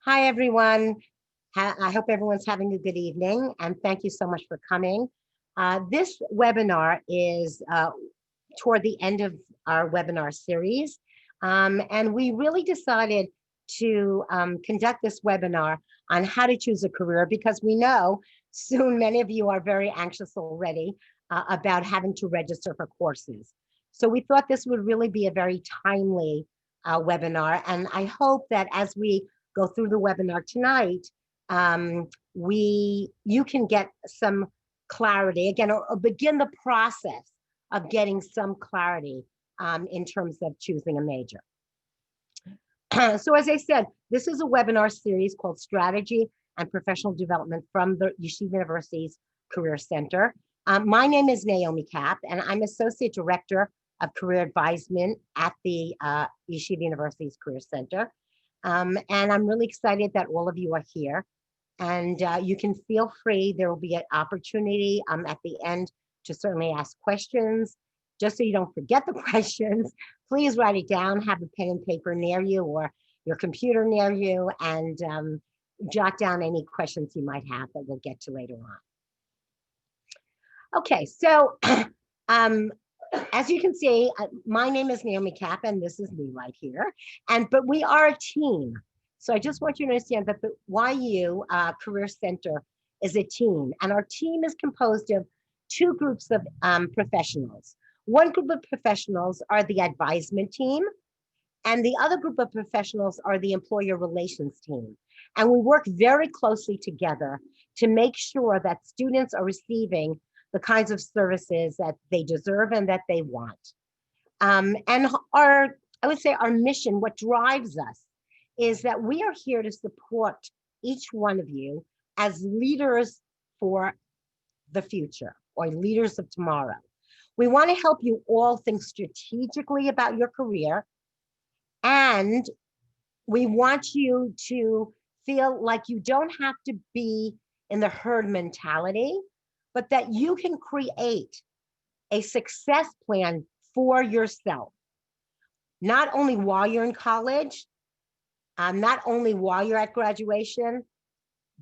Hi, everyone. I hope everyone's having a good evening, and thank you so much for coming. This webinar is toward the end of our webinar series, and we really decided to conduct this webinar on how to choose a career because we know soon many of you are very anxious already about having to register for courses. So we thought this would really be a very timely webinar, and I hope that as we go through the webinar tonight, you can get some clarity again, or begin the process of getting some clarity in terms of choosing a major. So as I said, this is a webinar series called Strategy and Professional Development from the Yeshiva University's Career Center. My name is Naomi Kapp, and I'm Associate Director of Career Advisement at the Yeshiva University's Career Center. And I'm really excited that all of you are here. And you can feel free. There will be an opportunity at the end to certainly ask questions. Just so you don't forget the questions, please write it down, have a pen and paper near you or your computer near you, and jot down any questions you might have that we'll get to later on. Okay, so as you can see, my name is Naomi Kapp, and this is me right here. But we are a team. So I just want you to understand that the YU Career Center is a team, and our team is composed of two groups of professionals. One group of professionals are the advisement team, and the other group of professionals are the employer relations team. And we work very closely together to make sure that students are receiving the kinds of services that they deserve and that they want. And I would say our mission, what drives us, is that we are here to support each one of you as leaders for the future or leaders of tomorrow. We want to help you all think strategically about your career, and we want you to feel like you don't have to be in the herd mentality, but that you can create a success plan for yourself, not only while you're in college, not only while you're at graduation,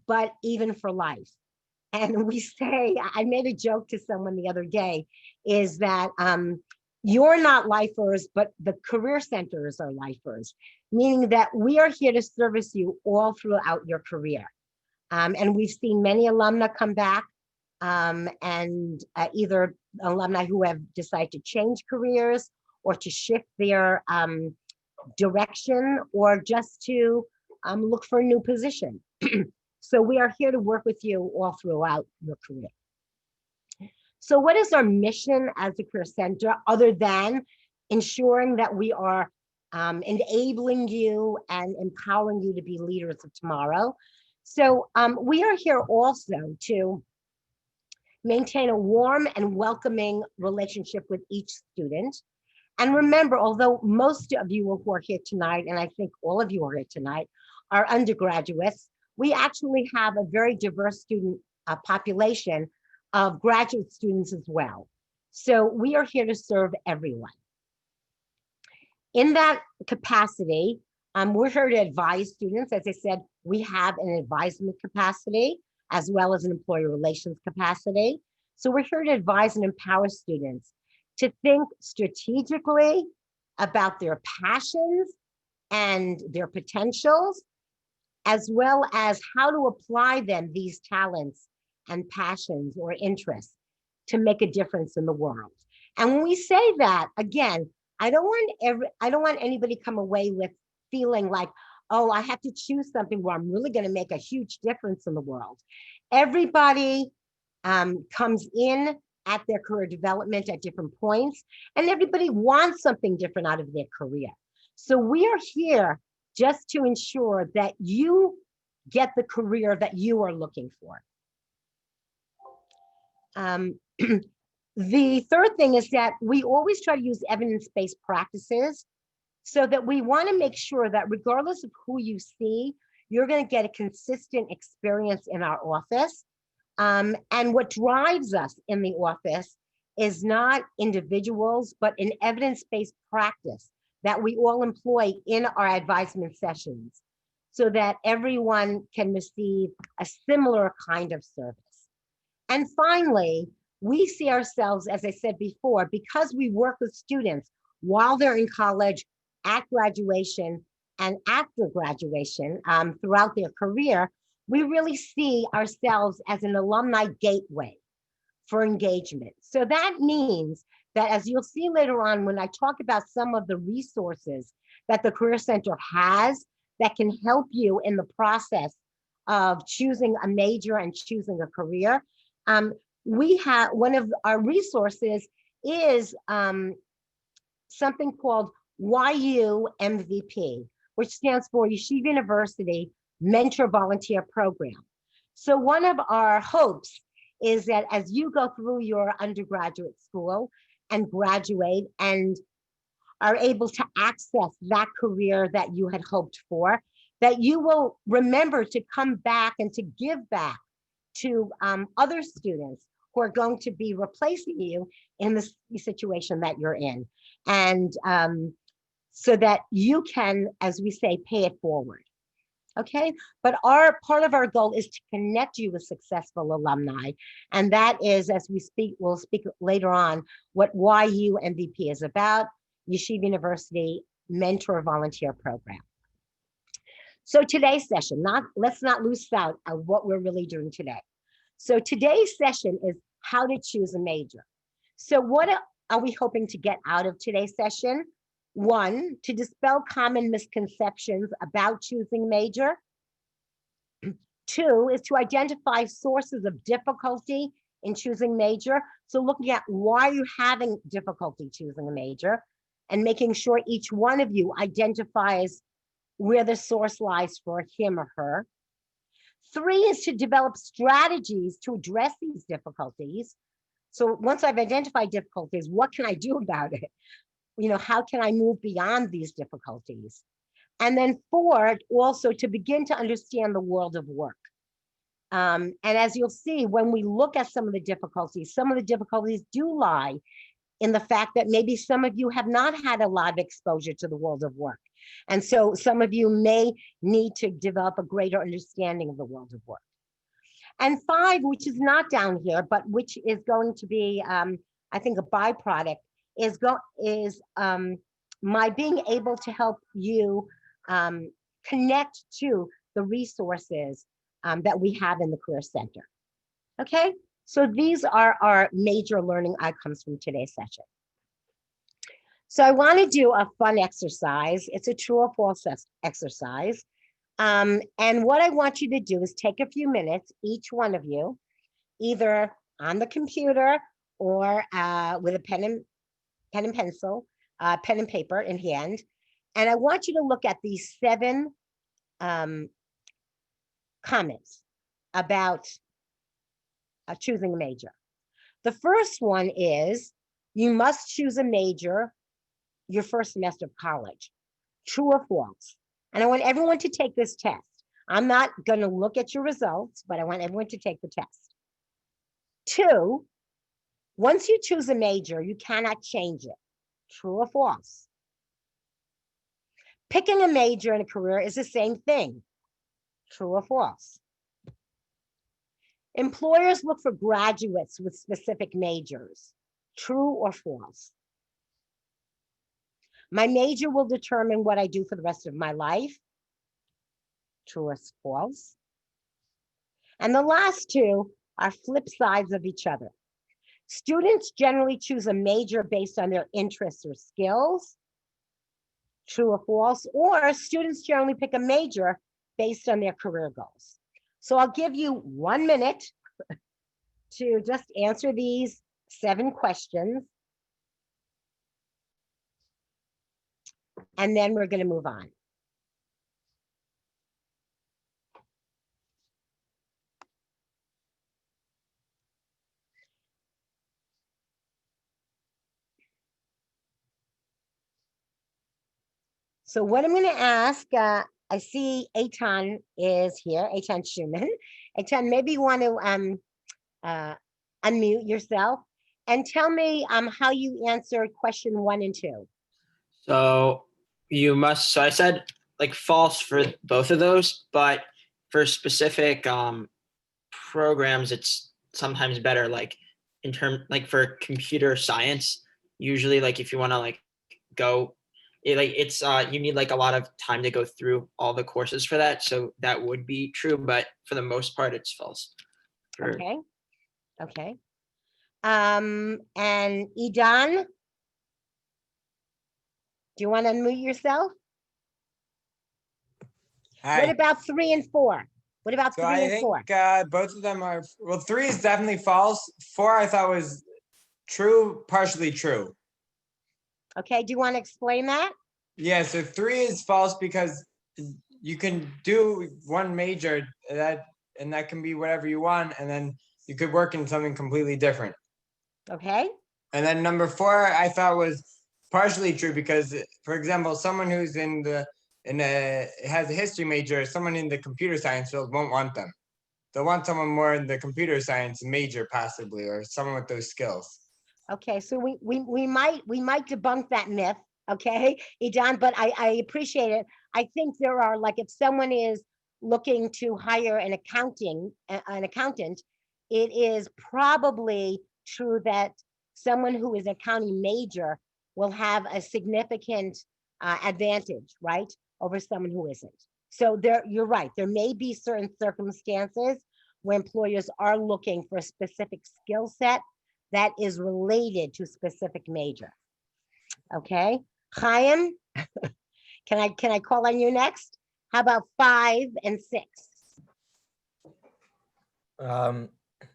but even for life. And we say, I made a joke to someone the other day, is that you're not lifers, but the career centers are lifers, meaning that we are here to service you all throughout your career. And we've seen many alumni come back, and either alumni who have decided to change careers or to shift their direction or just to look for a new position. So we are here to work with you all throughout your career. So what is our mission as a career center other than ensuring that we are enabling you and empowering you to be leaders of tomorrow? So we are here also to maintain a warm and welcoming relationship with each student. And remember, although most of you who are here tonight, and I think all of you are here tonight, are undergraduates, we actually have a very diverse student population of graduate students as well. So we are here to serve everyone. In that capacity, we're here to advise students. As I said, we have an advisement capacity as well as an employer relations capacity. So we're here to advise and empower students to think strategically about their passions and their potentials, as well as how to apply them, these talents and passions or interests, to make a difference in the world. And when we say that, again, I don't want anybody to come away with feeling like, oh, I have to choose something where I'm really going to make a huge difference in the world. Everybody comes in at their career development at different points, and everybody wants something different out of their career. So we are here just to ensure that you get the career that you are looking for. The third thing is that we always try to use evidence-based practices so that we want to make sure that regardless of who you see, you're going to get a consistent experience in our office. And what drives us in the office is not individuals, but an evidence-based practice that we all employ in our advisement sessions. so that everyone can receive a similar kind of service. And finally, we see ourselves, as I said before, because we work with students while they're in college, at graduation, and after graduation, throughout their career, we really see ourselves as an alumni gateway for engagement. So that means that, as you'll see later on when I talk about some of the resources that the Career Center has that can help you in the process of choosing a major and choosing a career, we have one of our resources is something called YU MVP, which stands for Yeshiva University Mentor Volunteer Program. So one of our hopes is that as you go through your undergraduate school and graduate and are able to access that career that you had hoped for, that you will remember to come back and to give back to other students who are going to be replacing you in the situation that you're in. And so that you can, as we say, pay it forward. Okay, but part of our goal is to connect you with successful alumni. And that is, as we'll speak later on, what YU MVP is about, Yeshiva University Mentor Volunteer Program. So today's session, let's not lose sight of what we're really doing today. So today's session is how to choose a major. So what are we hoping to get out of today's session? One, to dispel common misconceptions about choosing major. Two is to identify sources of difficulty in choosing major. So looking at why you're having difficulty choosing a major and making sure each one of you identifies where the source lies for him or her. Three is to develop strategies to address these difficulties. So once I've identified difficulties, what can I do about it? How can I move beyond these difficulties? And then four, also to begin to understand the world of work. And as you'll see, when we look at some of the difficulties do lie in the fact that maybe some of you have not had a lot of exposure to the world of work. And so some of you may need to develop a greater understanding of the world of work. And five, which is not down here, but which is going to be, I think, a byproduct, is my being able to help you connect to the resources that we have in the Career Center. Okay, so these are our major learning outcomes from today's session. So I want to do a fun exercise. It's a true or false exercise. And what I want you to do is take a few minutes, each one of you, either on the computer or with a pen and pencil, pen and paper in hand. And I want you to look at these 7 comments about choosing a major. The first one is, you must choose a major your first semester of college. True or false? And I want everyone to take this test. I'm not going to look at your results, but I want everyone to take the test. 2, once you choose a major, you cannot change it. True or false? Picking a major in a career is the same thing. True or false? Employers look for graduates with specific majors. True or false? My major will determine what I do for the rest of my life. True or false? And the last 2 are flip sides of each other. Students generally choose a major based on their interests or skills. True or false? Or students generally pick a major based on their career goals. So I'll give you 1 minute to just answer these 7 questions. And then we're going to move on. So what I'm going to ask, I see Eitan is here, Eitan Schumann. Eitan, maybe you want to unmute yourself and tell me how you answered question 1 and 2. So I said like false for both of those, but for specific programs, it's sometimes better. Like like for computer science, usually like if you want to like go, it's you need like a lot of time to go through all the courses for that. So that would be true, but for the most part, it's false. Okay. Okay. And Idan, do you want to unmute yourself? Hi. What about 3 and 4? What about So 3 I and think 4? both of them are, well, 3 is definitely false. 4 I thought was true, partially true. Okay, do you want to explain that? Yeah, so 3 is false because you can do one major and that can be whatever you want, and then you could work in something completely different. Okay. And then number 4 I thought was partially true because, for example, someone who's has a history major, someone in the computer science field won't want them. They'll want someone more in the computer science major possibly, or someone with those skills. Okay, so we might debunk that myth, okay, Idan, but I appreciate it. I think there are, like, if someone is looking to hire an accountant, it is probably true that someone who is an accounting major will have a significant advantage, right, over someone who isn't. So you're right. There may be certain circumstances where employers are looking for a specific skill set that is related to a specific major. Okay, Chaim, can I call on you next? How about 5 and 6?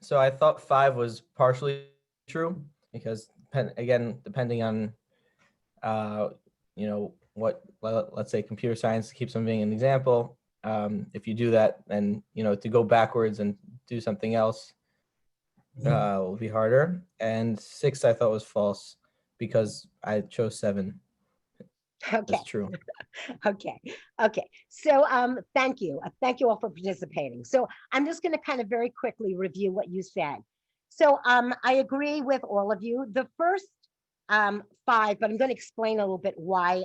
So I thought 5 was partially true because again, depending on you know, let's say computer science keeps on being an example. If you do that, then you know, to go backwards and do something else will be harder. And 6 I thought was false because I chose 7. Okay. That's true. Okay. So thank you all for participating. So I'm just going to kind of very quickly review what you said. So I agree with all of you. The first 5, but I'm going to explain a little bit why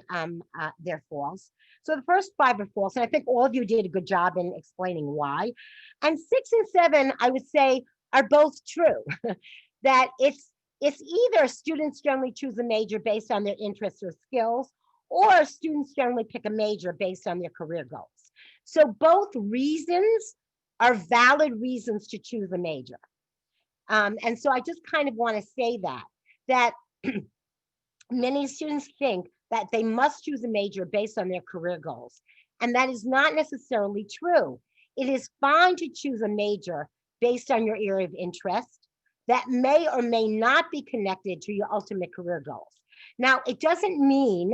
they're false. So the first 5 are false, and I think all of you did a good job in explaining why. And 6 and 7, I would say, are both true. That it's either students generally choose a major based on their interests or skills, or students generally pick a major based on their career goals. So both reasons are valid reasons to choose a major. And so I just kind of want to say that many students think that they must choose a major based on their career goals. And that is not necessarily true. It is fine to choose a major based on your area of interest that may or may not be connected to your ultimate career goals. Now, it doesn't mean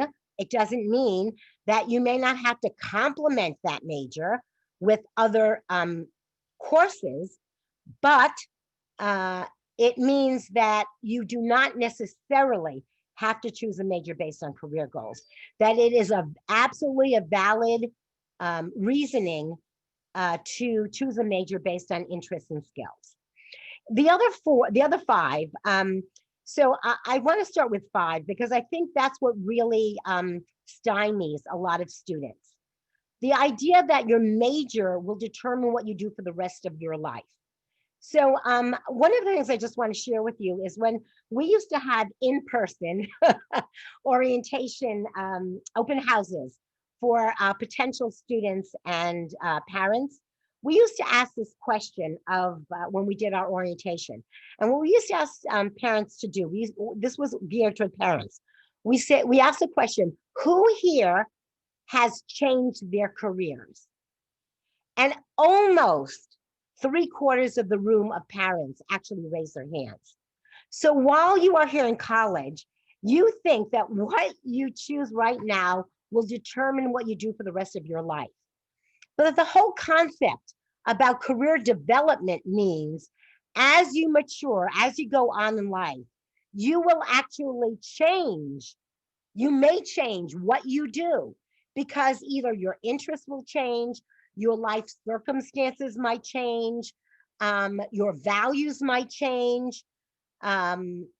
that you may not have to complement that major with other courses, but it means that you do not necessarily have to choose a major based on career goals, that it is absolutely a valid reasoning to choose a major based on interests and skills. The other 5, so I want to start with 5 because I think that's what really stymies a lot of students. The idea that your major will determine what you do for the rest of your life. So one of the things I just want to share with you is when we used to have in-person orientation open houses for potential students and parents, we used to ask this question of when we did our orientation. And what we used to ask parents to do, this was geared toward parents. We asked the question, who here has changed their careers? And almost 3/4 of the room of parents actually raise their hands. So while you are here in college, you think that what you choose right now will determine what you do for the rest of your life. But the whole concept about career development means as you mature, as you go on in life, you will actually change. You may change what you do because either your interests will change, your life circumstances might change, your values might change,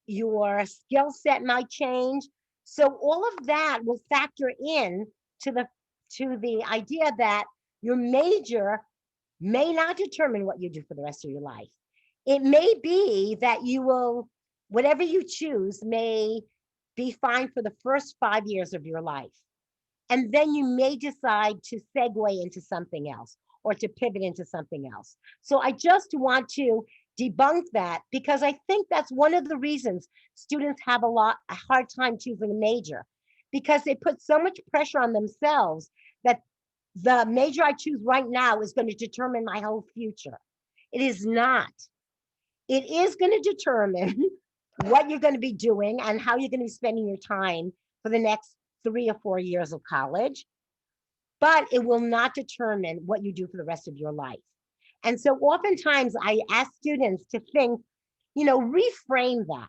your skill set might change. So all of that will factor in to to the idea that your major may not determine what you do for the rest of your life. It may be that you will, whatever you choose may be fine for the first 5 years of your life. And then you may decide to segue into something else or to pivot into something else. So I just want to debunk that, because I think that's one of the reasons students have a hard time choosing a major, because they put so much pressure on themselves that the major I choose right now is going to determine my whole future. It is not. It is going to determine what you're going to be doing and how you're going to be spending your time for the next 3 or 4 years of college, but it will not determine what you do for the rest of your life. And so oftentimes I ask students to think, reframe that.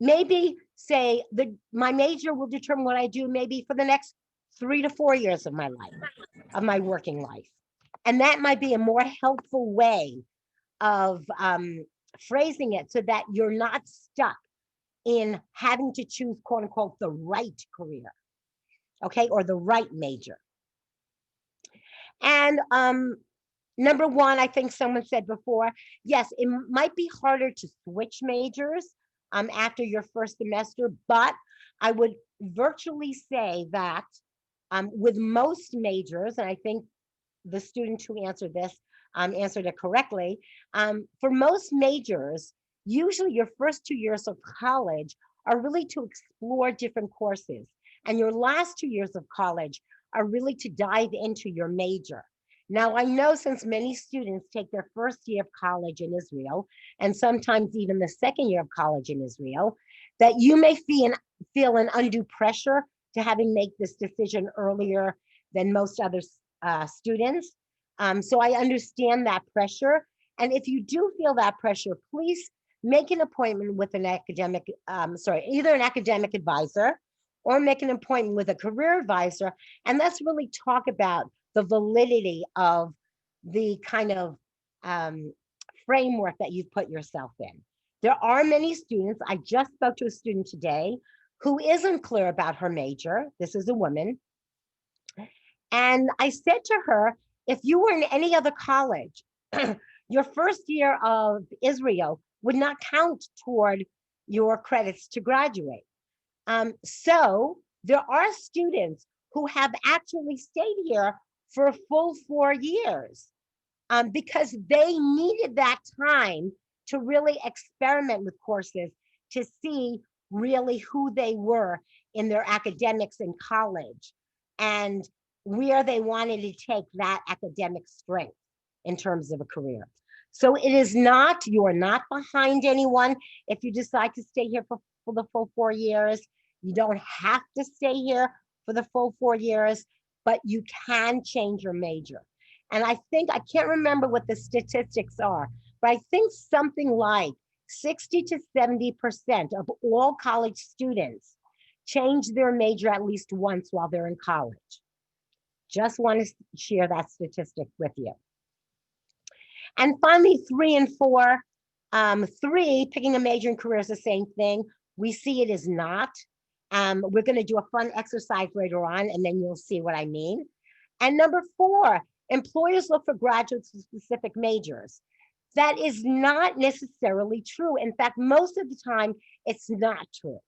Maybe say my major will determine what I do maybe for the next 3 to 4 years of my life, of my working life. And that might be a more helpful way of phrasing it, so that you're not stuck in having to choose, quote unquote, the right career, okay, or the right major. And number one, I think someone said before, yes, it might be harder to switch majors after your first semester, but I would virtually say that with most majors, and I think the student who answered this answered it correctly, for most majors, usually your first 2 years of college are really to explore different courses, and your last 2 years of college are really to dive into your major. Now, I know since many students take their first year of college in Israel, and sometimes even the second year of college in Israel, that you may feel an undue pressure to having make this decision earlier than most other students. So I understand that pressure. And if you do feel that pressure, please make an appointment with an either an academic advisor or make an appointment with a career advisor. And let's really talk about the validity of the kind of framework that you've put yourself in. There are many students. I just spoke to a student today who isn't clear about her major. This is a woman. And I said to her, if you were in any other college, your first year of Israel would not count toward your credits to graduate. So there are students who have actually stayed here for a full 4 years because they needed that time to really experiment with courses, to see really who they were in their academics in college and where they wanted to take that academic strength in terms of a career. So it is not, you are not behind anyone if you decide to stay here for the full 4 years. You don't have to stay here for the full 4 years, but you can change your major. And I think, I can't remember what the statistics are, but I think something like 60 to 70% of all college students change their major at least once while they're in college. Just want to share that statistic with you. And finally, 3 and 4. 3, picking a major in career is the same thing. We see it as not. We're going to do a fun exercise later on, and then you'll see what I mean. And number 4, employers look for graduates with specific majors. That is not necessarily true. In fact, most of the time, it's not true.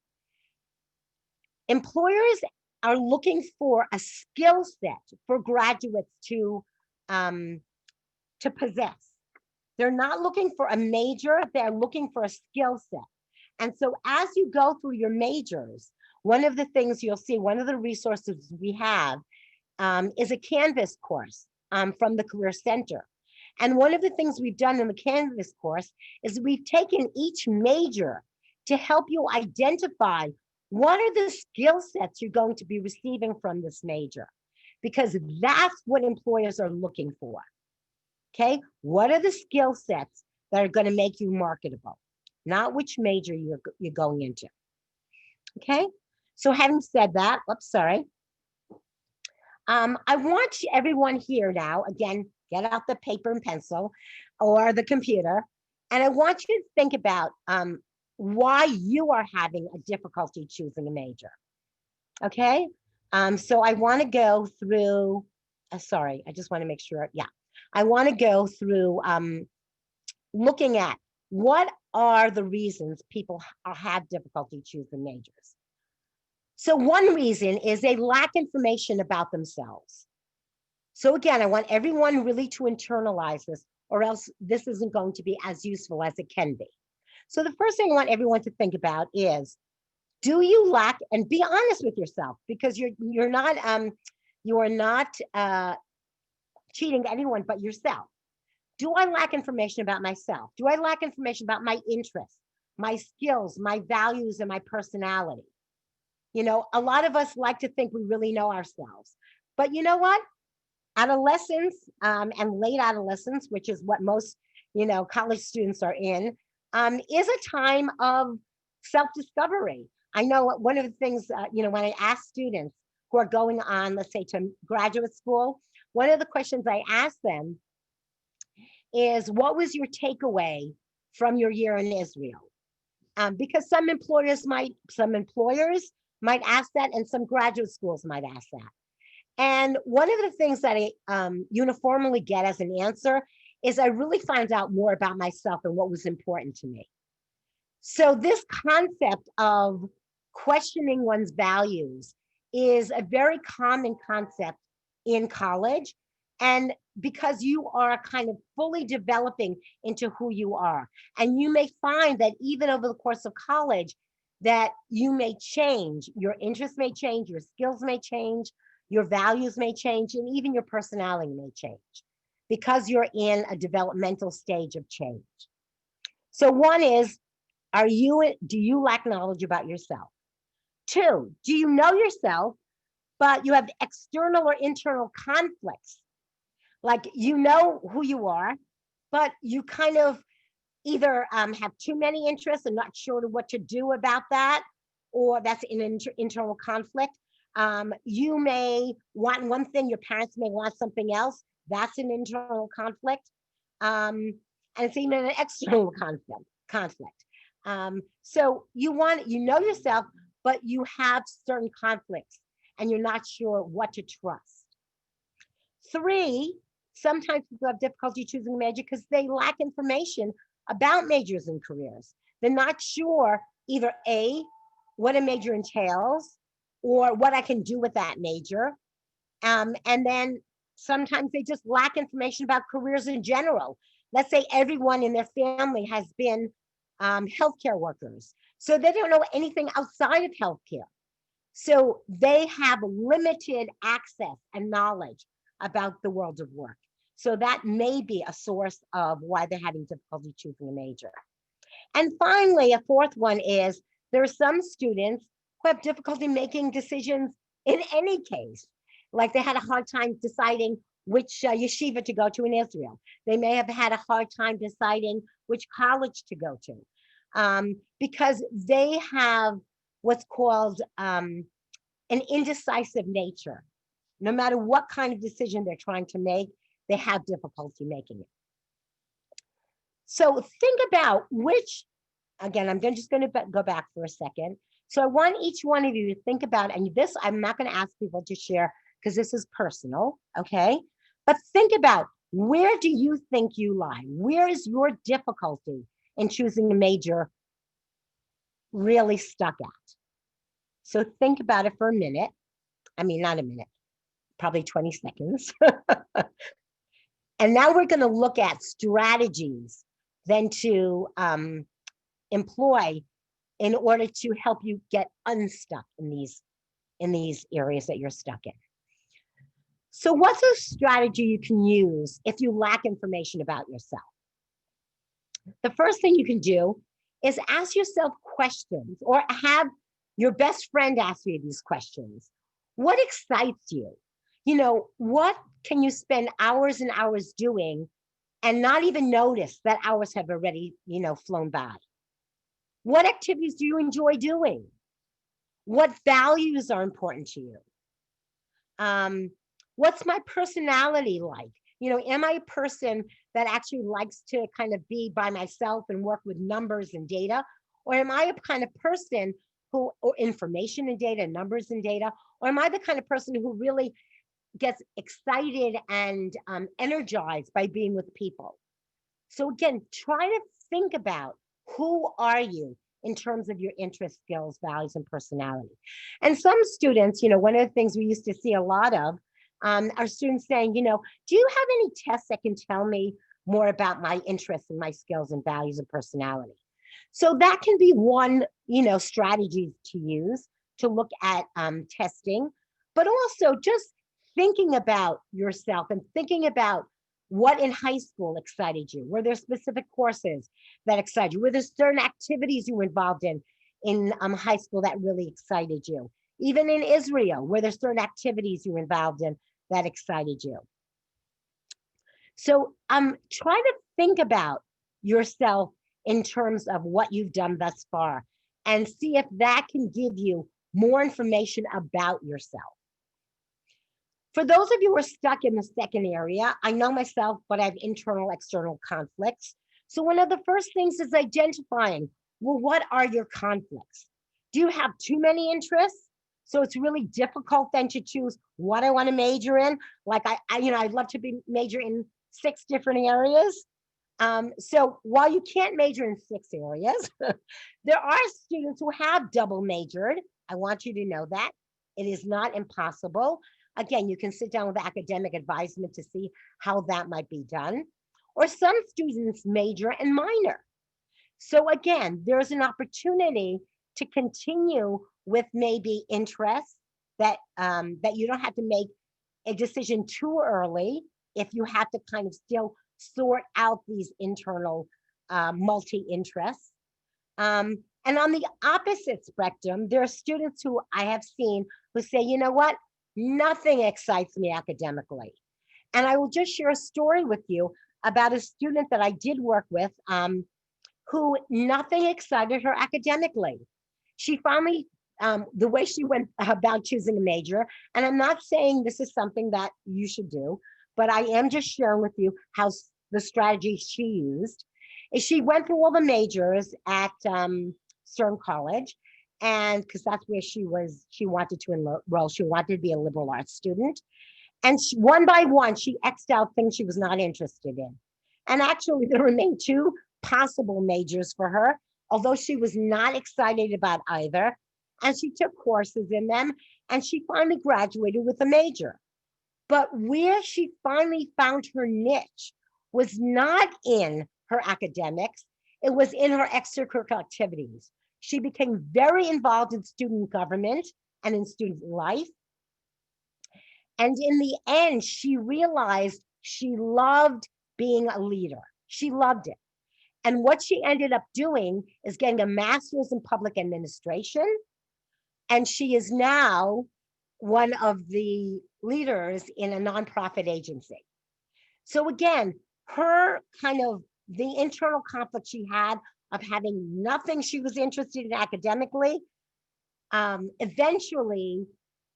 Employers are looking for a skill set for graduates to possess. They're not looking for a major, they're looking for a skill set. And so as you go through your majors, one of the things you'll see, one of the resources we have is a Canvas course from the Career Center. And one of the things we've done in the Canvas course is we've taken each major to help you identify what are the skill sets you're going to be receiving from this major, because that's what employers are looking for. Okay, what are the skill sets that are going to make you marketable, not which major you're going into. Okay, so having said that, oops, sorry. I want everyone here now, again, get out the paper and pencil or the computer, and I want you to think about why you are having a difficulty choosing a major. Okay, So I want to go through, sorry, I just want to make sure. Yeah, I want to go through looking at what are the reasons people have difficulty choosing majors. So one reason is they lack information about themselves. So again, I want everyone really to internalize this, or else this isn't going to be as useful as it can be. So the first thing I want everyone to think about is, do you lack, and be honest with yourself, because you are not cheating anyone but yourself. Do I lack information about myself? Do I lack information about my interests, my skills, my values, and my personality? You know, a lot of us like to think we really know ourselves, but you know what? Adolescence and late adolescence, which is what most, college students are in, is a time of self-discovery. I know one of the things, when I ask students who are going on, let's say, to graduate school, one of the questions I ask them is, what was your takeaway from your year in Israel? Because some employers might ask that, and some graduate schools might ask that. And one of the things that I uniformly get as an answer is, I really found out more about myself and what was important to me. So this concept of questioning one's values is a very common concept in college. And because you are kind of fully developing into who you are. And you may find that even over the course of college, that you may change, your interests may change, your skills may change, your values may change, and even your personality may change, because you're in a developmental stage of change. So one is, do you lack knowledge about yourself? Two, do you know yourself, but you have external or internal conflicts? Like, you know who you are, but you kind of either have too many interests and not sure what to do about that, or that's an internal conflict. You may want one thing, your parents may want something else. That's an internal conflict. And it's even an external conflict. So you know yourself, but you have certain conflicts and you're not sure what to trust. Three, sometimes people have difficulty choosing a major because they lack information about majors and careers. They're not sure either A, what a major entails, or what I can do with that major. And then sometimes they just lack information about careers in general. Let's say everyone in their family has been healthcare workers, so they don't know anything outside of healthcare. So they have limited access and knowledge about the world of work. So that may be a source of why they're having difficulty choosing a major. And finally, a fourth one is, there are some students who have difficulty making decisions in any case. Like, they had a hard time deciding which yeshiva to go to in Israel. They may have had a hard time deciding which college to go to, because they have what's called an indecisive nature. No matter what kind of decision they're trying to make, they have difficulty making it. So think about which, again, just going to go back for a second. So I want each one of you to think about, and this, I'm not going to ask people to share because this is personal, okay? But think about, where do you think you lie? Where is your difficulty in choosing a major really stuck at? So think about it for a minute. I mean, not a minute, probably 20 seconds. And now we're going to look at strategies then to employ in order to help you get unstuck in these areas that you're stuck in. So what's a strategy you can use if you lack information about yourself? The first thing you can do is ask yourself questions, or have your best friend ask you these questions. What excites you? What can you spend hours and hours doing and not even notice that hours have already, flown by? What activities do you enjoy doing? What values are important to you? What's my personality like? Am I a person that actually likes to kind of be by myself and work with numbers and data? Or am I a kind of person or information and data, numbers and data? Or am I the kind of person who really gets excited and energized by being with people? So again, try to think about who are you in terms of your interests, skills, values, and personality. And some students, one of the things we used to see a lot of are students saying, do you have any tests that can tell me more about my interests and my skills and values and personality? So that can be one, strategy to use to look at testing, but also just thinking about yourself and thinking about what in high school excited you. Were there specific courses that excited you? Were there certain activities you were involved in high school that really excited you? Even in Israel, were there certain activities you were involved in that excited you? So try to think about yourself in terms of what you've done thus far and see if that can give you more information about yourself. For those of you who are stuck in the second area, I know myself, but I have internal, external conflicts. So one of the first things is identifying, well, what are your conflicts? Do you have too many interests? So it's really difficult then to choose what I want to major in. Like I'd love to major in 6 different areas. So while you can't major in 6 areas, there are students who have double majored. I want you to know that. It is not impossible. Again, you can sit down with academic advisement to see how that might be done. Or some students major and minor. So again, there's an opportunity to continue with maybe interests that you don't have to make a decision too early if you have to kind of still sort out these internal multi-interests. And on the opposite spectrum, there are students who I have seen who say, you know what? Nothing excites me academically. And I will just share a story with you about a student that I did work with who nothing excited her academically. She finally, the way she went about choosing a major, and I'm not saying this is something that you should do, but I am just sharing with you how the strategy she used is she went through all the majors at Stern College. And because that's where she wanted to enroll, she wanted to be a liberal arts student. And one by one, she X'd out things she was not interested in. And actually, there remained 2 possible majors for her, although she was not excited about either. And she took courses in them, and she finally graduated with a major. But where she finally found her niche was not in her academics, it was in her extracurricular activities. She became very involved in student government and in student life. And in the end, she realized she loved being a leader. She loved it. And what she ended up doing is getting a master's in public administration. And she is now one of the leaders in a nonprofit agency. So again, her kind of the internal conflict she had of having nothing she was interested in academically, eventually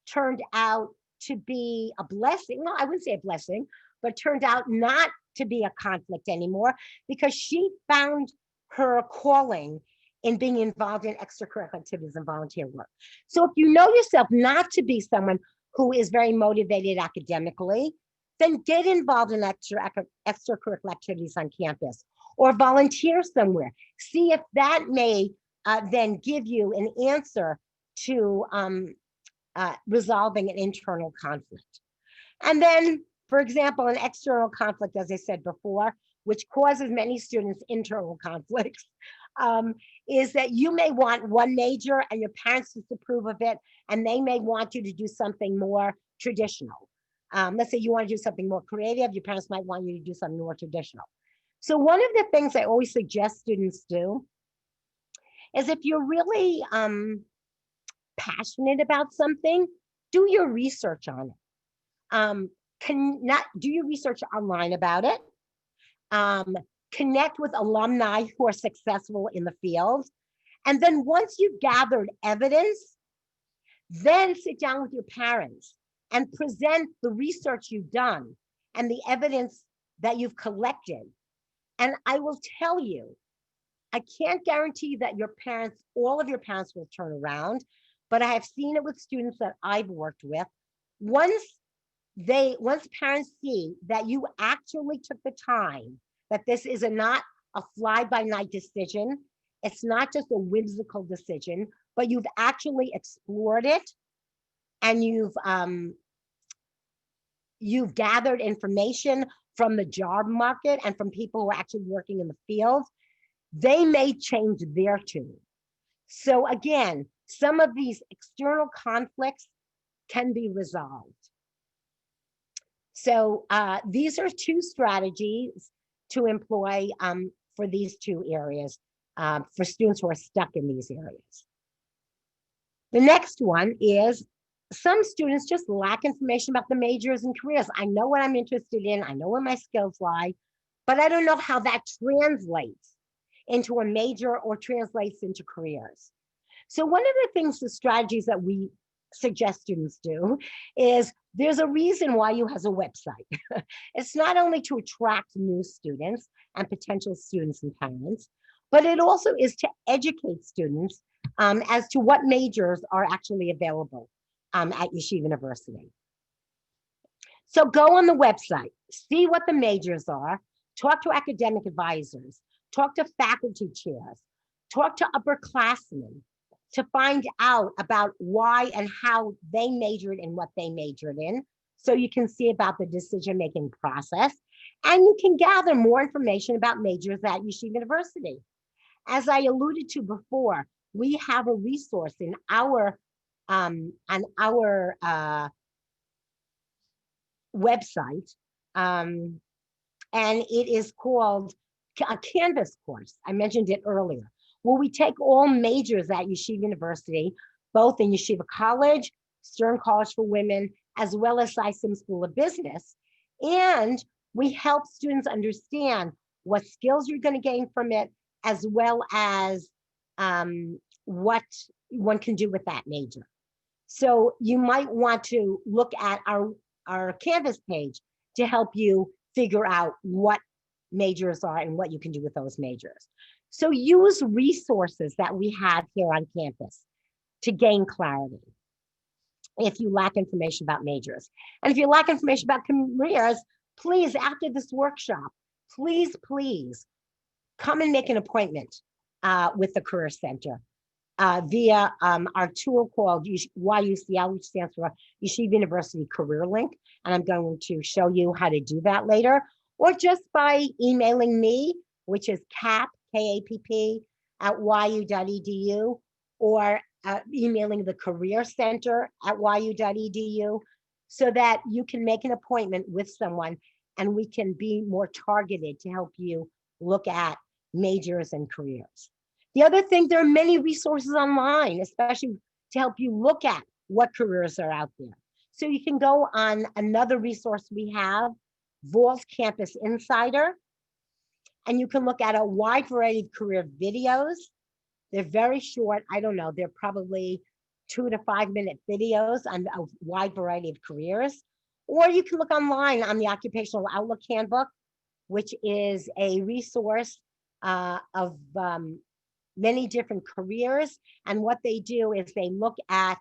turned out to be a blessing. Well, I wouldn't say a blessing, but turned out not to be a conflict anymore because she found her calling in being involved in extracurricular activities and volunteer work. So if you know yourself not to be someone who is very motivated academically, then get involved in extracurricular activities on campus or volunteer somewhere. See if that may then give you an answer to resolving an internal conflict. And then, for example, an external conflict, as I said before, which causes many students internal conflicts, is that you may want one major and your parents disapprove of it, and they may want you to do something more traditional. Let's say you want to do something more creative, your parents might want you to do something more traditional. So one of the things I always suggest students do is if you're really passionate about something, do your research on it. Do your research online about it. Connect with alumni who are successful in the field. And then once you've gathered evidence, then sit down with your parents and present the research you've done and the evidence that you've collected. And I will tell you, I can't guarantee that your parents, all of your parents will turn around, but I have seen it with students that I've worked with. Once parents see that you actually took the time, that this is not a fly-by-night decision, it's not just a whimsical decision, but you've actually explored it and you've gathered information from the job market and from people who are actually working in the field, they may change their tune. So again, some of these external conflicts can be resolved. So these are two strategies to employ for these two areas, for students who are stuck in these areas. The next one is some students just lack information about the majors and careers. I know what I'm interested in, I know where my skills lie, but I don't know how that translates into a major or translates into careers. So one of the things, the strategies that we suggest students do is there's a reason why you has a website. It's not only to attract new students and potential students and parents, but it also is to educate students as to what majors are actually available at Yeshiva University. So go on the website, see what the majors are, talk to academic advisors, talk to faculty chairs, talk to upperclassmen to find out about why and how they majored in what they majored in, so you can see about the decision-making process, and you can gather more information about majors at Yeshiva University. As I alluded to before, we have a resource in our website, and it is called a Canvas course. I mentioned it earlier, where we take all majors at Yeshiva University, both in Yeshiva College, Stern College for Women, as well as SISM School of Business. And we help students understand what skills you're going to gain from it, as well as what one can do with that major. So you might want to look at our Canvas page to help you figure out what majors are and what you can do with those majors. So use resources that we have here on campus to gain clarity if you lack information about majors. And if you lack information about careers, please, after this workshop, please come and make an appointment with the Career Center via our tool called YUCL, which stands for Yeshiva University Career Link. And I'm going to show you how to do that later, or just by emailing me, which is KAPP, K-A-P-P, at yu.edu, or emailing the Career Center at yu.edu, so that you can make an appointment with someone and we can be more targeted to help you look at majors and careers. The other thing, there are many resources online, especially to help you look at what careers are out there. So you can go on another resource we have, Vols Campus Insider, and you can look at a wide variety of career videos. They're very short. I don't know, they're probably 2 to 5 minute videos on a wide variety of careers. Or you can look online on the Occupational Outlook Handbook, which is a resource of many different careers. And what they do is they look at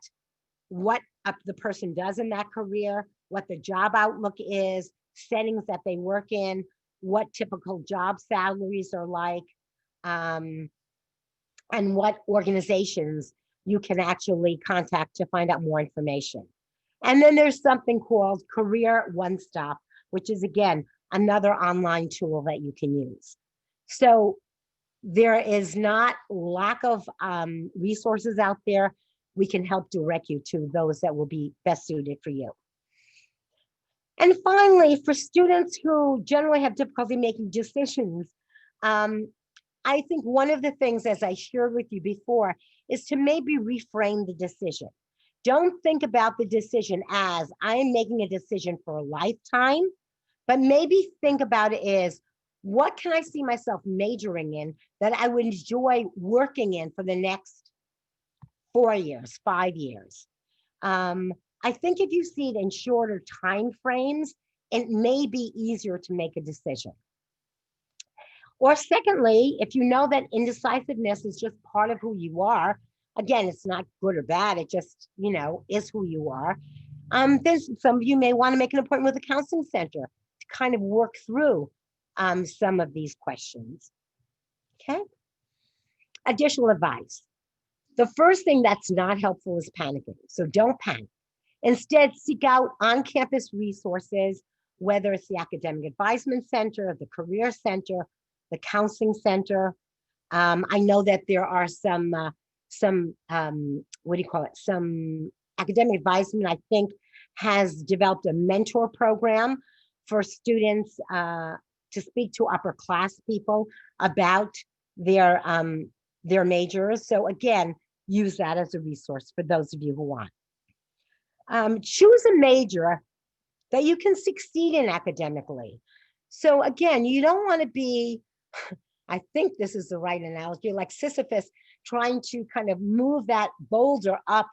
what the person does in that career, what the job outlook is, settings that they work in, what typical job salaries are like, and what organizations you can actually contact to find out more information. And then there's something called Career One Stop, which is, again, another online tool that you can use. So there is not lack of resources out there. We can help direct you to those that will be best suited for you. And finally, for students who generally have difficulty making decisions, I think one of the things, as I shared with you before, is to maybe reframe the decision. Don't think about the decision as I am making a decision for a lifetime, but maybe think about it as, what can I see myself majoring in that I would enjoy working in for the next 4 years, 5 years? I think if you see it in shorter time frames, it may be easier to make a decision. Or secondly, if you know that indecisiveness is just part of who you are, again, it's not good or bad, it just, is who you are. Then some of you may want to make an appointment with a counseling center to kind of work through some of these questions. Okay. Additional advice. The first thing that's not helpful is panicking. So don't panic. Instead, seek out on-campus resources, whether it's the Academic Advisement Center, the Career Center, the Counseling Center. I know that there are some what do you call it? Some academic advisement, I think, has developed a mentor program for students to speak to upper class people about their majors. So again, use that as a resource for those of you who want. Choose a major that you can succeed in academically. So again, you don't want to be, I think this is the right analogy, like Sisyphus trying to kind of move that boulder up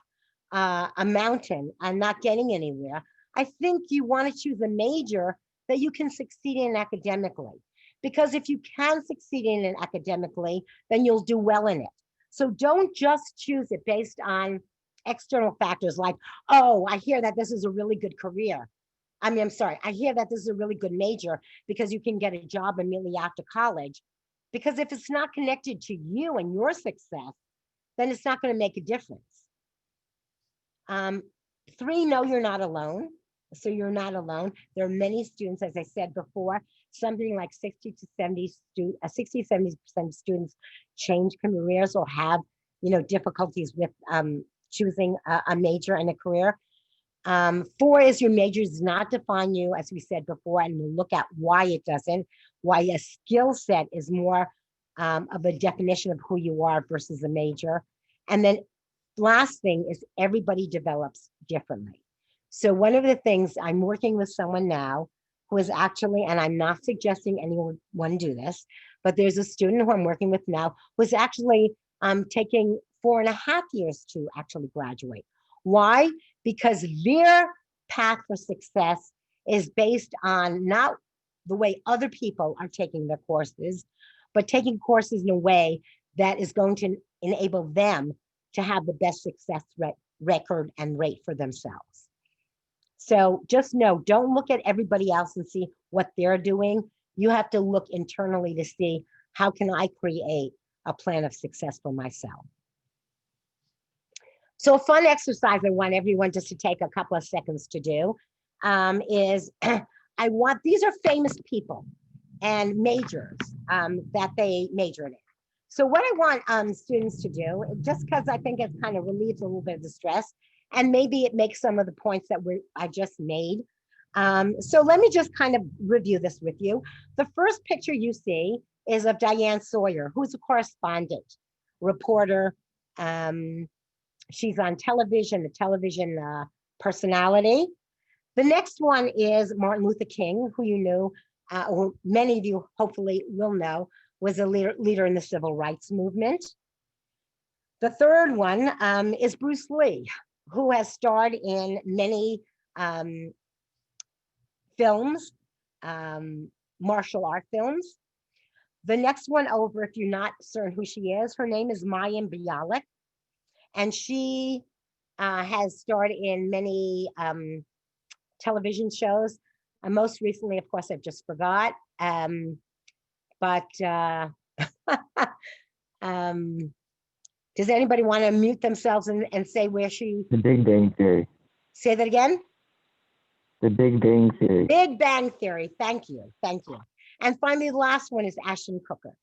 a mountain and not getting anywhere. I think you want to choose a major that you can succeed in academically. Because if you can succeed in it academically, then you'll do well in it. So don't just choose it based on external factors like, oh, I hear that this is a really good career. I'm sorry, I hear that this is a really good major because you can get a job immediately after college. Because if it's not connected to you and your success, then it's not going to make a difference. 3, know you're not alone. So you're not alone. There are many students, as I said before, something like 60 to 70 of students change careers or have, difficulties with choosing a major and a career. 4 is your major does not define you, as we said before, and we'll look at why it doesn't, why a skill set is more of a definition of who you are versus a major. And then last thing is everybody develops differently. So one of the things, I'm working with someone now who is actually, and I'm not suggesting anyone do this, but there's a student who I'm working with now who's actually taking 4.5 years to actually graduate. Why? Because their path for success is based on not the way other people are taking their courses, but taking courses in a way that is going to enable them to have the best success record and rate for themselves. So just know, don't look at everybody else and see what they're doing. You have to look internally to see, how can I create a plan of success for myself? So a fun exercise I want everyone just to take a couple of seconds to do is these are famous people and majors that they majored in. So what I want students to do, just because I think it kind of relieves a little bit of the stress, and maybe it makes some of the points that I just made. So let me just kind of review this with you. The first picture you see is of Diane Sawyer, who's a correspondent, reporter. She's on television, a television personality. The next one is Martin Luther King, who you knew, who many of you hopefully will know, was a leader in the civil rights movement. The third one is Bruce Lee, who has starred in many films, martial art films. The next one over, if you're not certain who she is, her name is Mayim Bialik, and she has starred in many television shows. Most recently, of course, I've just forgot. Does anybody want to mute themselves and say where she? The Big Bang Theory. Say that again? The Big Bang Theory. Big Bang Theory. Thank you. Thank you. And finally, the last one is Ashton Kutcher.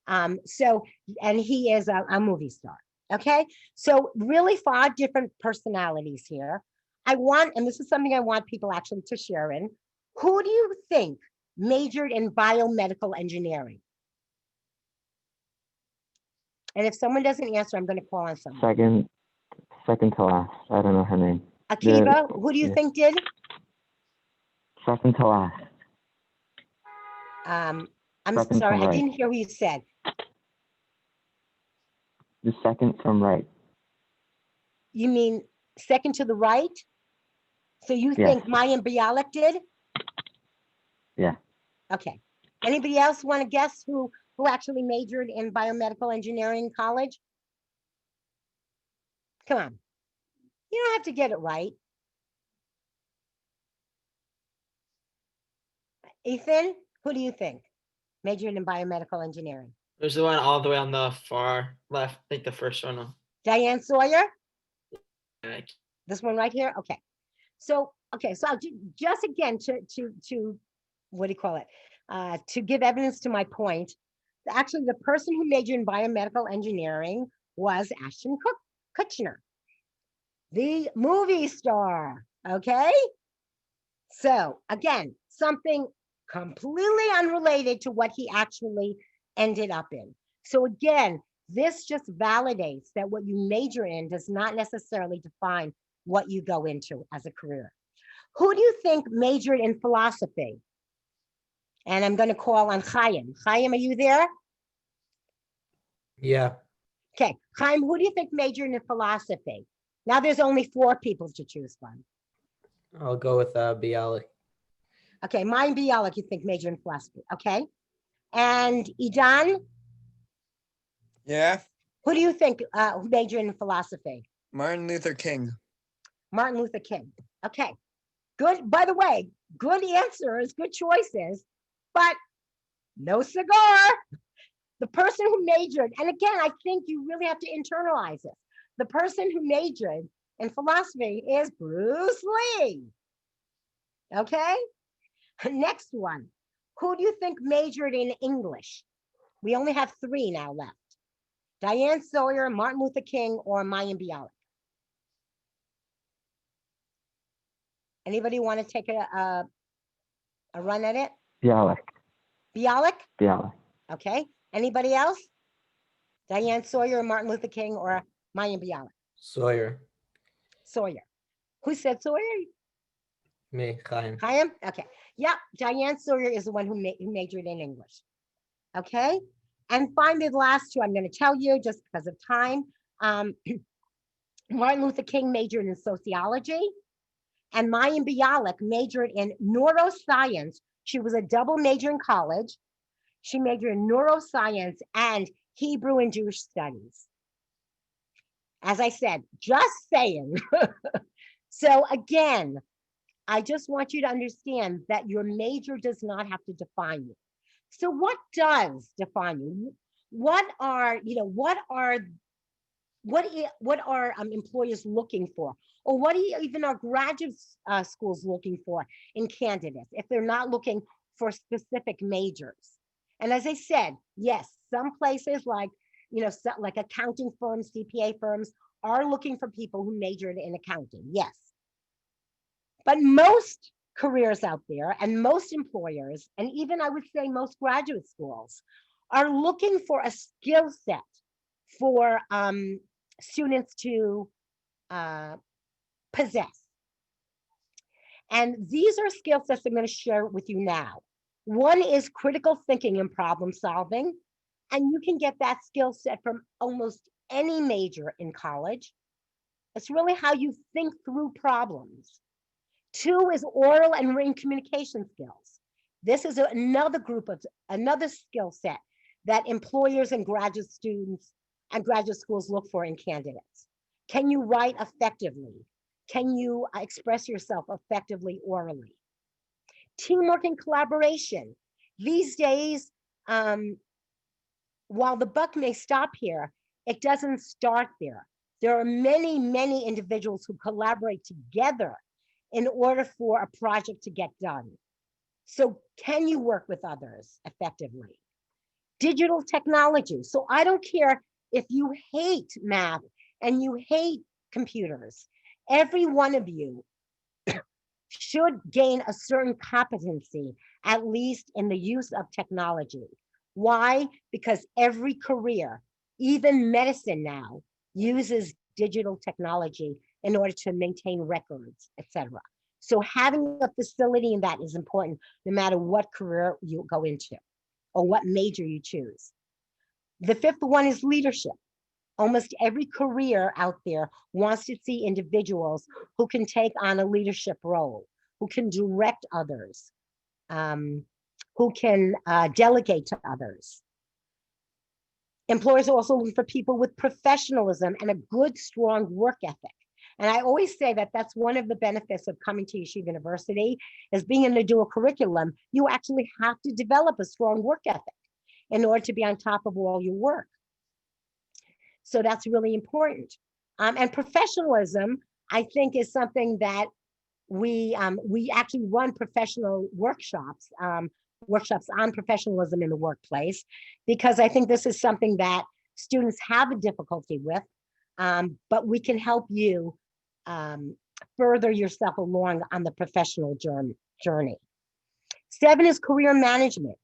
And he is a movie star. Okay. So really 5 different personalities here. And this is something I want people actually to share in. Who do you think majored in biomedical engineering? And if someone doesn't answer, I'm going to call on someone. Second to last. I don't know her name. Akiva, who do you think did? Second to last. I'm Second sorry, from I right. didn't hear what you said. The second from right. You mean second to the right? So you Yes. think Mayim Bialik did? Yeah. Okay. Anybody else want to guess who actually majored in biomedical engineering in college? Come on. You don't have to get it right. Ethan, who do you think majored in biomedical engineering? There's the one all the way on the far left, like the first one. Diane Sawyer? Uh, This one right here? Okay. So, okay, so I'll just again to what do you call it? To give evidence to my point, actually the person who majored in biomedical engineering was Ashton Kutcher, the movie star, okay? So again, something completely unrelated to what he actually ended up in. So again, this just validates that what you major in does not necessarily define what you go into as a career. Who do you think majored in philosophy? And I'm going to call on Chaim. Chaim, are you there? Yeah. Okay, Chaim, who do you think majored in philosophy? Now there's only 4 people to choose from. I'll go with Bialik. Okay, mine Bialik, you think majored in philosophy. Okay. And Idan, Yeah. who do you think who majored in philosophy? Martin Luther King. Martin Luther King. Okay, good. By the way, good answers, good choices, but no cigar. The person who majored, and again, I think you really have to internalize this. The person who majored in philosophy is Bruce Lee. Okay, next one. Who do you think majored in English? We only have 3 now left. Diane Sawyer, Martin Luther King, or Mayim Bialik. Anybody want to take a run at it? Bialik. Bialik? Bialik. Okay. Anybody else? Diane Sawyer, Martin Luther King, or Mayim Bialik? Sawyer. Sawyer. Who said Sawyer? Me, Chaim. Chaim? Okay. Yep. Diane Sawyer is the one who majored in English. Okay. And finally, the last 2 I'm going to tell you just because of time. Martin Luther King majored in sociology, and Mayim Bialik majored in neuroscience. She was a double major in college. She majored in neuroscience and Hebrew and Jewish studies. As I said, just saying. So again, I just want you to understand that your major does not have to define you. So what does define you? What are employers looking for? Or what even are graduate schools looking for in candidates if they're not looking for specific majors? And as I said, yes, some places like accounting firms, CPA firms are looking for people who majored in accounting, yes. But most careers out there and most employers, and even I would say most graduate schools, are looking for a skill set for students to possess. And these are skill sets I'm going to share with you now. One is critical thinking and problem solving. And you can get that skill set from almost any major in college. It's really how you think through problems. 2 is oral and written communication skills. This is another skill set that employers and graduate students and graduate schools look for in candidates. Can you write effectively? Can you express yourself effectively orally? Teamwork and collaboration. These days, while the buck may stop here, it doesn't start there. There are many, many individuals who collaborate together in order for a project to get done. So can you work with others effectively? Digital technology. So I don't care if you hate math and you hate computers, every one of you should gain a certain competency, at least in the use of technology. Why? Because every career, even medicine now, uses digital technology in order to maintain records, etc. So having a facility in that is important no matter what career you go into or what major you choose. The 5th one is leadership. Almost every career out there wants to see individuals who can take on a leadership role, who can direct others, who can delegate to others. Employers also look for people with professionalism and a good, strong work ethic. And I always say that that's one of the benefits of coming to Yeshiva University is being in the dual curriculum. You actually have to develop a strong work ethic in order to be on top of all your work. So that's really important. And professionalism, I think, is something that we actually run professional workshops, workshops on professionalism in the workplace, because I think this is something that students have a difficulty with, but we can help you further yourself along on the professional journey. 7 is career management.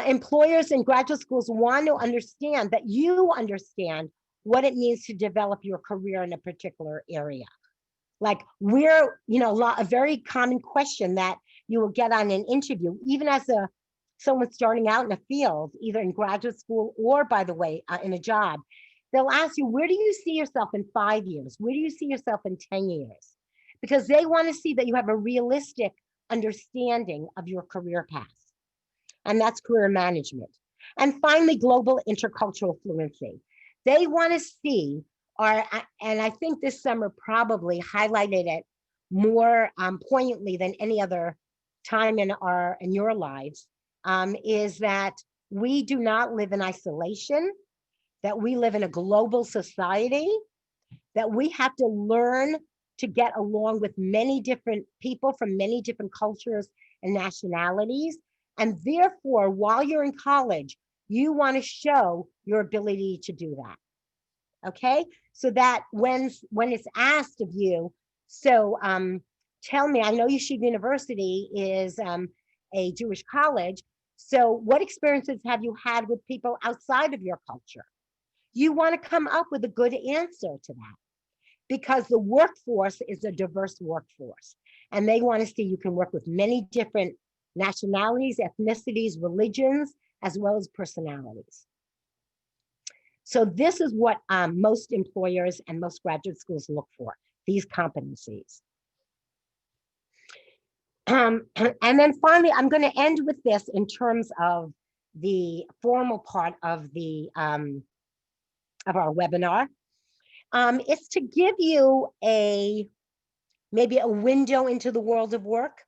Employers and graduate schools want to understand that you understand what it means to develop your career in a particular area. Like a very common question that you will get on an interview, even as someone starting out in a field, either in graduate school or, by the way, in a job, they'll ask you, where do you see yourself in 5 years? Where do you see yourself in 10 years? Because they want to see that you have a realistic understanding of your career path. And that's career management. And finally, global intercultural fluency. They want to see, and I think this summer probably highlighted it more poignantly than any other time in your lives, is that we do not live in isolation, that we live in a global society, that we have to learn to get along with many different people from many different cultures and nationalities. And therefore, while you're in college, you want to show your ability to do that. Okay, so that when it's asked of you, so tell me, I know Yeshiva University is a Jewish college, so what experiences have you had with people outside of your culture? You want to come up with a good answer to that, because the workforce is a diverse workforce, and they want to see you can work with many different nationalities, ethnicities, religions, as well as personalities. So this is what most employers and most graduate schools look for, these competencies. And then finally, I'm going to end with this in terms of the formal part of our webinar. It's to give you maybe a window into the world of work.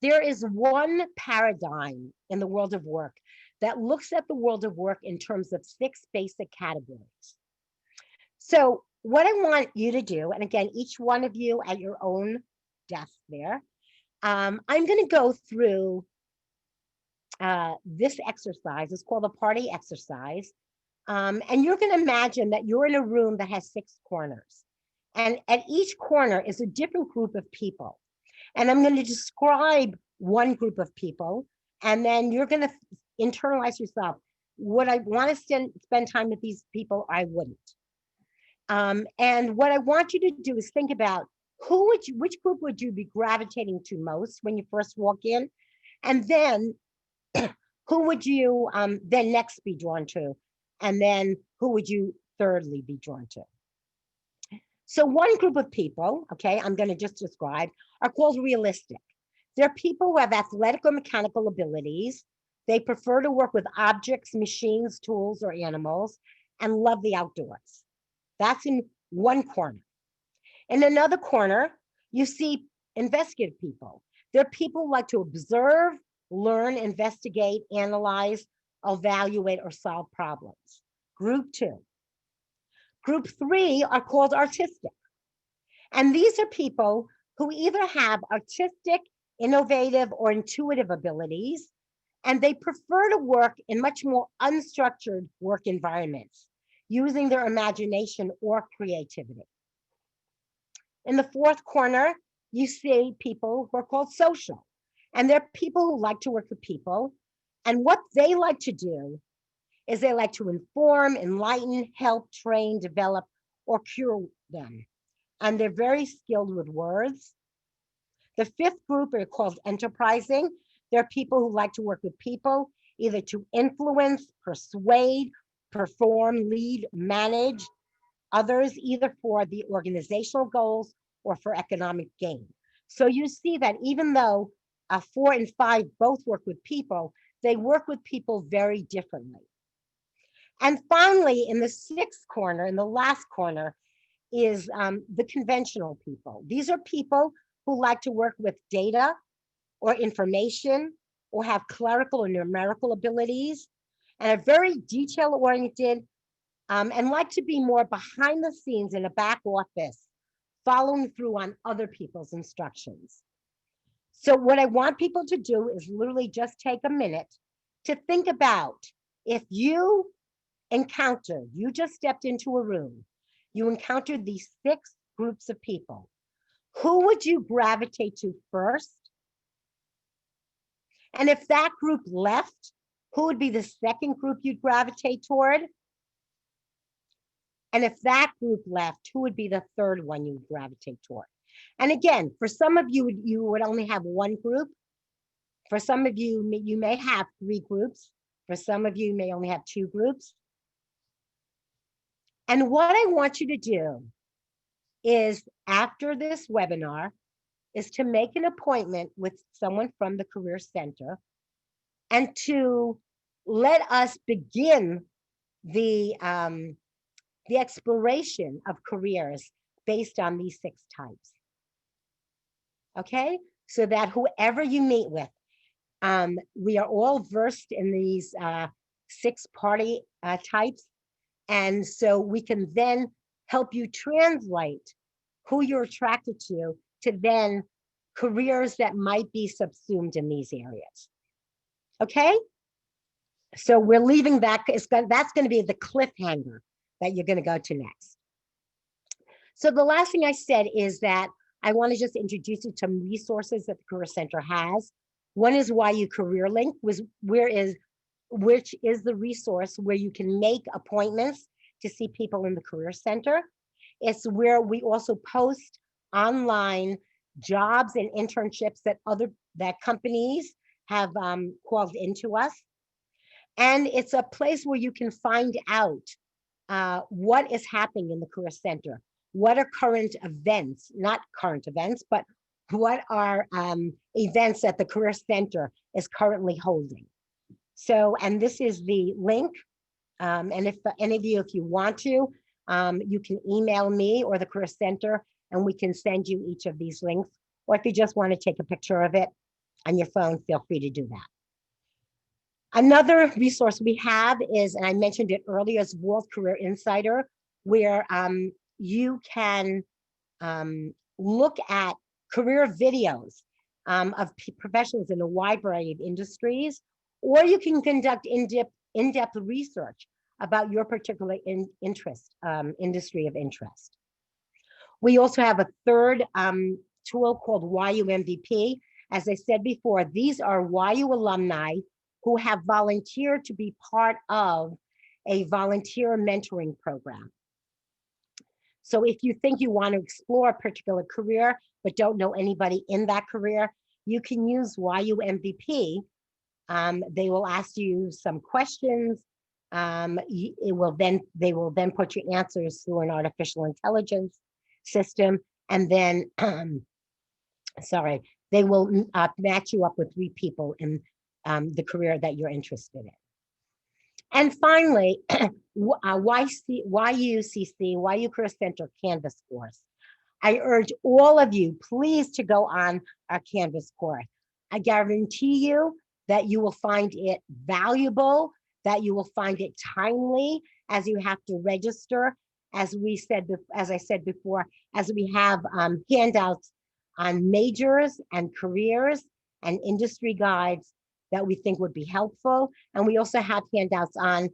There is one paradigm in the world of work that looks at the world of work in terms of 6 basic categories. So what I want you to do, and again, each one of you at your own desk there, I'm going to go through this exercise. It's called a party exercise. And you're going to imagine that you're in a room that has 6 corners. And at each corner is a different group of people. And I'm going to describe one group of people, and then you're going to internalize yourself. Would I want to spend time with these people? I wouldn't. And what I want you to do is think about which group would you be gravitating to most when you first walk in? And then who would you then next be drawn to? And then who would you thirdly be drawn to? So one group of people, okay, I'm going to just describe, are called realistic. They're people who have athletic or mechanical abilities. They prefer to work with objects, machines, tools, or animals, and love the outdoors. That's in one corner. In another corner, you see investigative people. They're people who like to observe, learn, investigate, analyze, evaluate, or solve problems. Group 2. Group 3 are called artistic. And these are people who either have artistic, innovative, or intuitive abilities, and they prefer to work in much more unstructured work environments, using their imagination or creativity. In the 4th corner, you see people who are called social, and they're people who like to work with people. And what they like to do is they like to inform, enlighten, help, train, develop, or cure them. And they're very skilled with words. The 5th group are called enterprising. They're people who like to work with people, either to influence, persuade, perform, lead, manage others, either for the organizational goals or for economic gain. So you see that even though 4 and 5 both work with people, they work with people very differently. And finally, in the 6th corner, in the last corner, is the conventional people. These are people who like to work with data or information or have clerical or numerical abilities and are very detail-oriented and like to be more behind the scenes in a back office, following through on other people's instructions. So what I want people to do is literally just take a minute to think about if you just stepped into a room, you encountered these 6 groups of people, who would you gravitate to first? And if that group left, who would be the second group you'd gravitate toward? And if that group left, who would be the third one you'd gravitate toward? And again, for some of you, you would only have one group. For some of you, you may have 3 groups. For some of you, you may only have 2 groups. And what I want you to do is, after this webinar, is to make an appointment with someone from the Career Center and to let us begin the exploration of careers based on these 6 types. Okay, so that whoever you meet with, we are all versed in these 6 party types. And so we can then help you translate who you're attracted to then careers that might be subsumed in these areas. Okay? So we're leaving that, that's going to be the cliffhanger that you're going to go to next. So the last thing I said is that I want to just introduce you to some resources that the Career Center has. One is YU Career Link, which is the resource where you can make appointments to see people in the Career Center. It's where we also post online jobs and internships that companies have called into us. And it's a place where you can find out what is happening in the Career Center. What are current events, not current events, but what are events that the Career Center is currently holding. So, and this is the link. And if any of you, if you want to, you can email me or the Career Center and we can send you each of these links. Or if you just want to take a picture of it on your phone, feel free to do that. Another resource we have is, and I mentioned it earlier, is World Career Insider, where you can look at career videos of professionals in a wide variety of industries, or you can conduct in-depth research about your particular industry of interest. We also have a third tool called YU MVP. As I said before, these are YU alumni who have volunteered to be part of a volunteer mentoring program. So if you think you want to explore a particular career, but don't know anybody in that career, you can use YU MVP. They will ask you some questions. They will then put your answers through an artificial intelligence system. And then, they will match you up with 3 people in the career that you're interested in. And finally, YUCC, YU Career Center Canvas course. I urge all of you, please, to go on our Canvas course. I guarantee you that you will find it valuable, that you will find it timely as you have to register. As I said before, as we have handouts on majors and careers and industry guides that we think would be helpful. And we also have handouts on,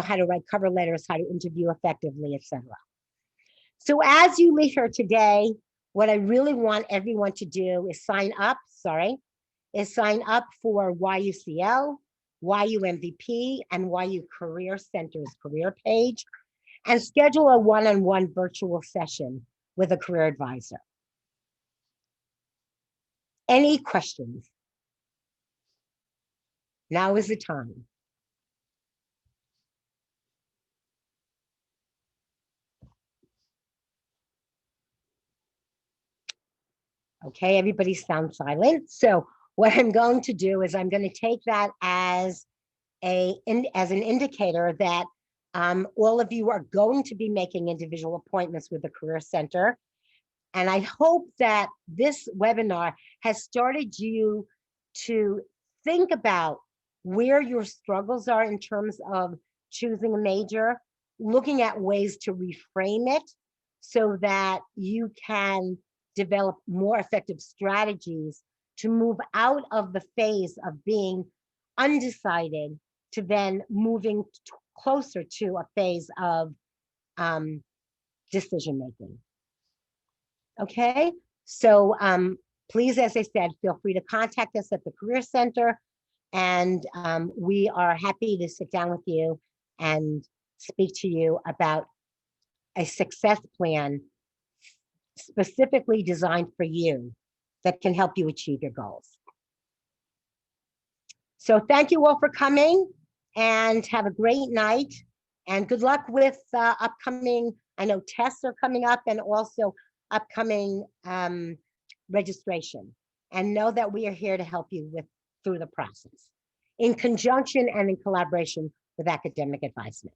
how to write cover letters, how to interview effectively, etc. So as you leave here today, what I really want everyone to do is sign up for YUCL, YU MVP, and YU Career Center's career page, and schedule a one-on-one virtual session with a career advisor. Any questions? Now is the time. Okay, everybody sounds silent. So what I'm going to do is I'm going to take that as an indicator that all of you are going to be making individual appointments with the Career Center. And I hope that this webinar has started you to think about where your struggles are in terms of choosing a major, looking at ways to reframe it so that you can develop more effective strategies to move out of the phase of being undecided to then moving closer to a phase of decision making. Okay, so please, as I said, feel free to contact us at the Career Center, and we are happy to sit down with you and speak to you about a success plan specifically designed for you that can help you achieve your goals. So thank you all for coming, and have a great night, and good luck with upcoming, I know tests are coming up, and also upcoming registration. And know that we are here to help you through the process in conjunction and in collaboration with academic advisement.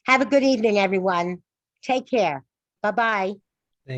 Have a good evening, everyone. Take care. Bye-bye.